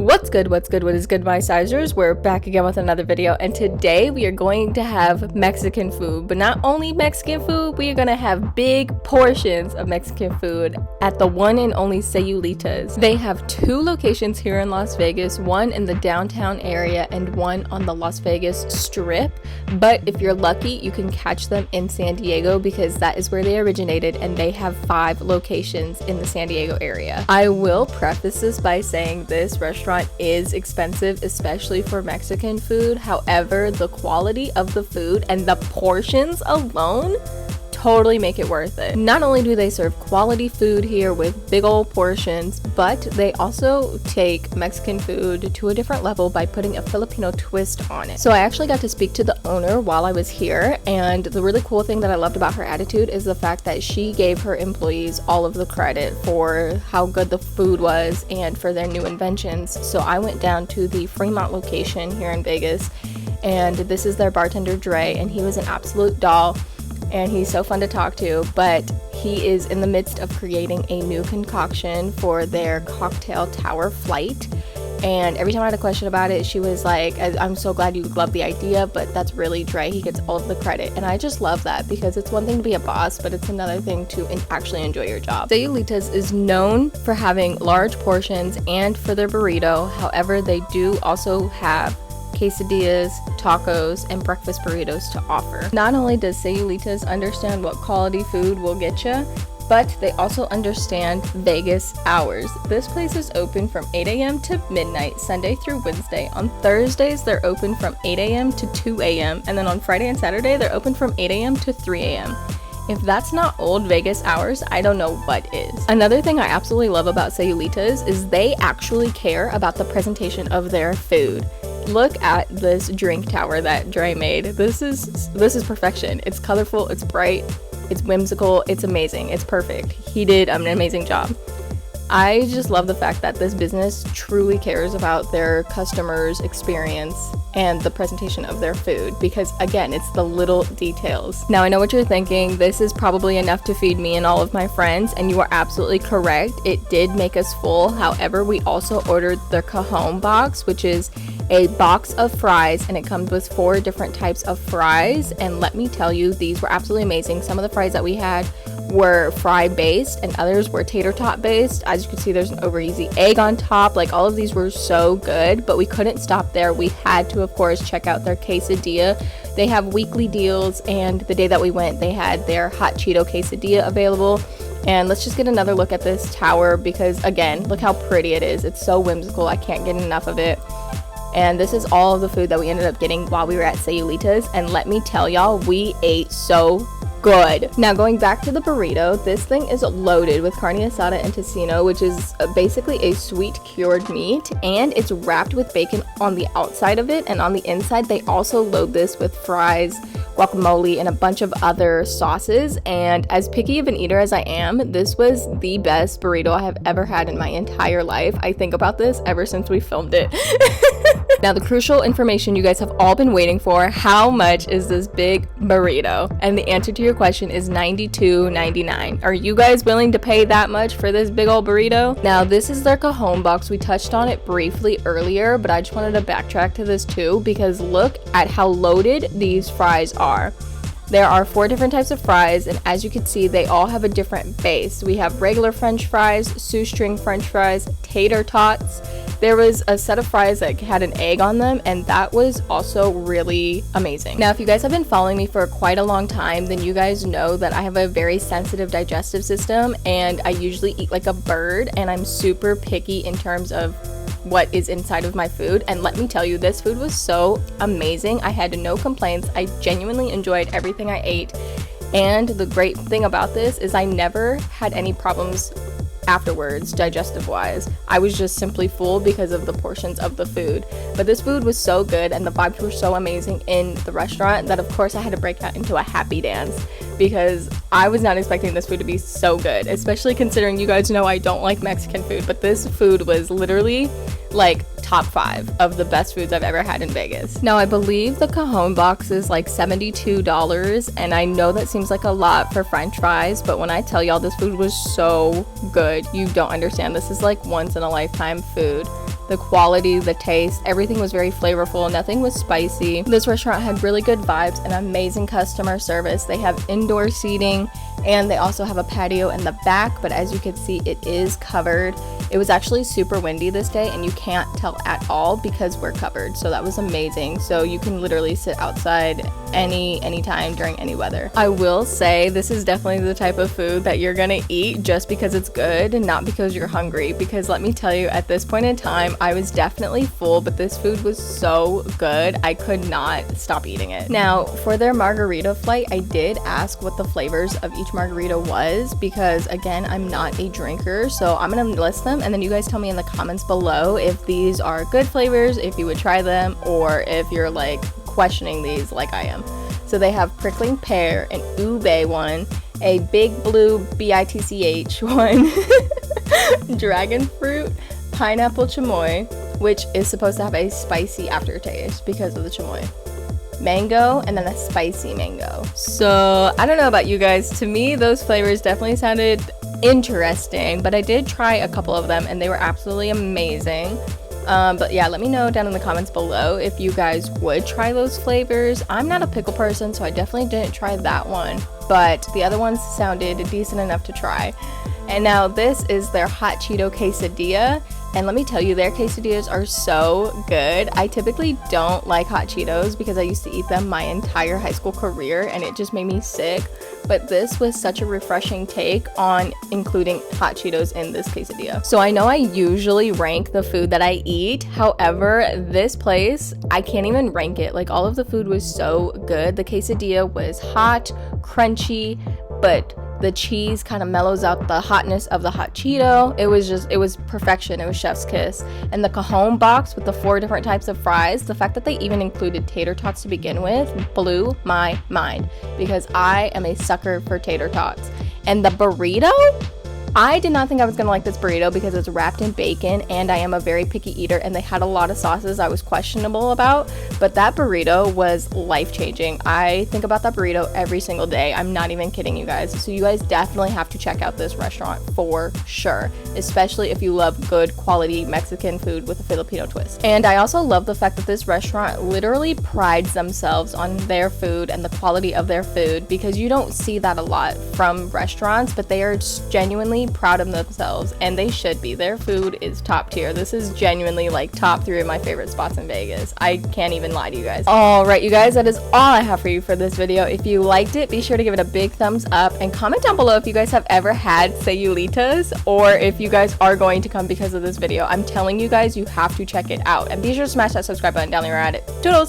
What's good, what is good, my sizers? We're back again with another video, and today we are going to have Mexican food. But not only Mexican food, we are going to have big portions of Mexican food at the one and only Sayulitas. They have two locations here in Las Vegas, one in the downtown area and one on the Las Vegas Strip. But if you're lucky, you can catch them in San Diego because that is where they originated, and they have 5 locations in the San Diego area. I will preface this by saying this restaurant is expensive, especially for Mexican food. However, the quality of the food and the portions alone totally make it worth it. Not only do they serve quality food here with big old portions, but they also take Mexican food to a different level by putting a Filipino twist on it. So I actually got to speak to the owner while I was here, and the really cool thing that I loved about her attitude is the fact that she gave her employees all of the credit for how good the food was and for their new inventions. So I went down to the Fremont location here in Vegas, and this is their bartender Dre, and he was an absolute doll. And he's so fun to talk to, but he is in the midst of creating a new concoction for their cocktail tower flight. And every time I had a question about it, she was like, I'm so glad you love the idea, but that's really Dre. He gets all of the credit. And I just love that because it's one thing to be a boss, but it's another thing to actually enjoy your job. Sayulitas is known for having large portions and for their burrito. However, they do also have quesadillas, tacos, and breakfast burritos to offer. Not only does Sayulitas understand what quality food will get you, but they also understand Vegas hours. This place is open from 8 a.m. to midnight, Sunday through Wednesday. On Thursdays, they're open from 8 a.m. to 2 a.m. And then on Friday and Saturday, they're open from 8 a.m. to 3 a.m. If that's not old Vegas hours, I don't know what is. Another thing I absolutely love about Sayulitas is they actually care about the presentation of their food. Look at this drink tower that Dre made. This is perfection. It's colorful, it's bright, it's whimsical, it's amazing, it's perfect. He did an amazing job. I just love the fact that this business truly cares about their customers' experience and the presentation of their food, because again, it's the little details. Now I know what you're thinking, this is probably enough to feed me and all of my friends, and you are absolutely correct. It did make us full. However, we also ordered the Cajon box, which is a box of fries, and it comes with 4 different types of fries, and let me tell you, these were absolutely amazing. Some of the fries that we had were fry based and others were tater tot based. As you can see, there's an over easy egg on top. Like, all of these were so good, but we couldn't stop there. We had to, of course, check out their quesadilla. They have weekly deals, and the day that we went, they had their hot Cheeto quesadilla available. And let's just get another look at this tower because, again, look how pretty it is. It's so whimsical. I can't get enough of it. And this is all of the food that we ended up getting while we were at Sayulitas, and let me tell y'all, we ate so good. Now going back to the burrito, this thing is loaded with carne asada and tocino, which is basically a sweet cured meat, and it's wrapped with bacon on the outside of it, and on the inside they also load this with fries, guacamole, and a bunch of other sauces. And as picky of an eater as I am, this was the best burrito I have ever had in my entire life. I think about this ever since we filmed it. Now the crucial information you guys have all been waiting for: how much is this big burrito? And the answer to your question is $92.99. Are you guys willing to pay that much for this big old burrito? Now this is their Cajon box. We touched on it briefly earlier, but I just wanted to backtrack to this too, because look at how loaded these fries are. There are 4 different types of fries, and as you can see, they all have a different base. We have regular french fries, shoestring french fries, tater tots. There was a set of fries that had an egg on them, and that was also really amazing. Now, if you guys have been following me for quite a long time, then you guys know that I have a very sensitive digestive system, and I usually eat like a bird, and I'm super picky in terms of what is inside of my food. And let me tell you, this food was so amazing. I had no complaints. I genuinely enjoyed everything I ate, and the great thing about this is I never had any problems afterwards, digestive wise. I was just simply full because of the portions of the food. But this food was so good and the vibes were so amazing in the restaurant that of course I had to break out into a happy dance, because I was not expecting this food to be so good, especially considering you guys know I don't like Mexican food, but this food was literally like top 5 of the best foods I've ever had in Vegas. Now I believe the cajon box is like $72, and I know that seems like a lot for french fries, but when I tell y'all this food was so good, you don't understand. This is like once in a lifetime food. The quality, the taste, everything was very flavorful. Nothing was spicy. This restaurant had really good vibes and amazing customer service. They have indoor seating and they also have a patio in the back, but as you can see, it is covered. It was actually super windy this day and you can't tell at all because we're covered. So that was amazing. So you can literally sit outside anytime during any weather. I will say this is definitely the type of food that you're gonna eat just because it's good and not because you're hungry, because let me tell you, at this point in time I was definitely full, but this food was so good I could not stop eating it. Now for their margarita flight, I did ask what the flavors of each margarita was because again, I'm not a drinker, so I'm gonna list them and then you guys tell me in the comments below if these are good flavors, if you would try them, or if you're like questioning these like I am. So they have prickling pear, an ube one, a big blue bitch one, dragon fruit, pineapple chamoy, which is supposed to have a spicy aftertaste because of the chamoy, mango, and then a spicy mango. So I don't know about you guys, to me those flavors definitely sounded interesting, but I did try a couple of them and they were absolutely amazing. But yeah, let me know down in the comments below if you guys would try those flavors. I'm not a pickle person, so I definitely didn't try that one, but the other ones sounded decent enough to try. And now this is their hot Cheeto quesadilla, and let me tell you, their quesadillas are so good. I typically don't like hot Cheetos because I used to eat them my entire high school career and it just made me sick, but this was such a refreshing take on including hot Cheetos in this quesadilla. So I know I usually rank the food that I eat, however this place, I can't even rank it. Like, all of the food was so good. The quesadilla was hot, crunchy, but the cheese kind of mellows out the hotness of the hot Cheeto. It was perfection. It was chef's kiss. And the cajon box with the 4 different types of fries, the fact that they even included tater tots to begin with blew my mind because I am a sucker for tater tots. And the burrito, I did not think I was gonna like this burrito because it's wrapped in bacon and I am a very picky eater and they had a lot of sauces I was questionable about, but that burrito was life-changing. I think about that burrito every single day. I'm not even kidding you guys. So you guys definitely have to check out this restaurant for sure, especially if you love good quality Mexican food with a Filipino twist. And I also love the fact that this restaurant literally prides themselves on their food and the quality of their food, because you don't see that a lot from restaurants, but they are genuinely proud of themselves and they should be. Their food is top tier. This is genuinely like top 3 of my favorite spots in Vegas. I can't even lie to you guys. Alright you guys, that is all I have for you for this video. If you liked it, be sure to give it a big thumbs up and comment down below if you guys have ever had sayulitas or if you guys are going to come because of this video. I'm telling you guys, you have to check it out, and be sure to smash that subscribe button down there at it. Toodles!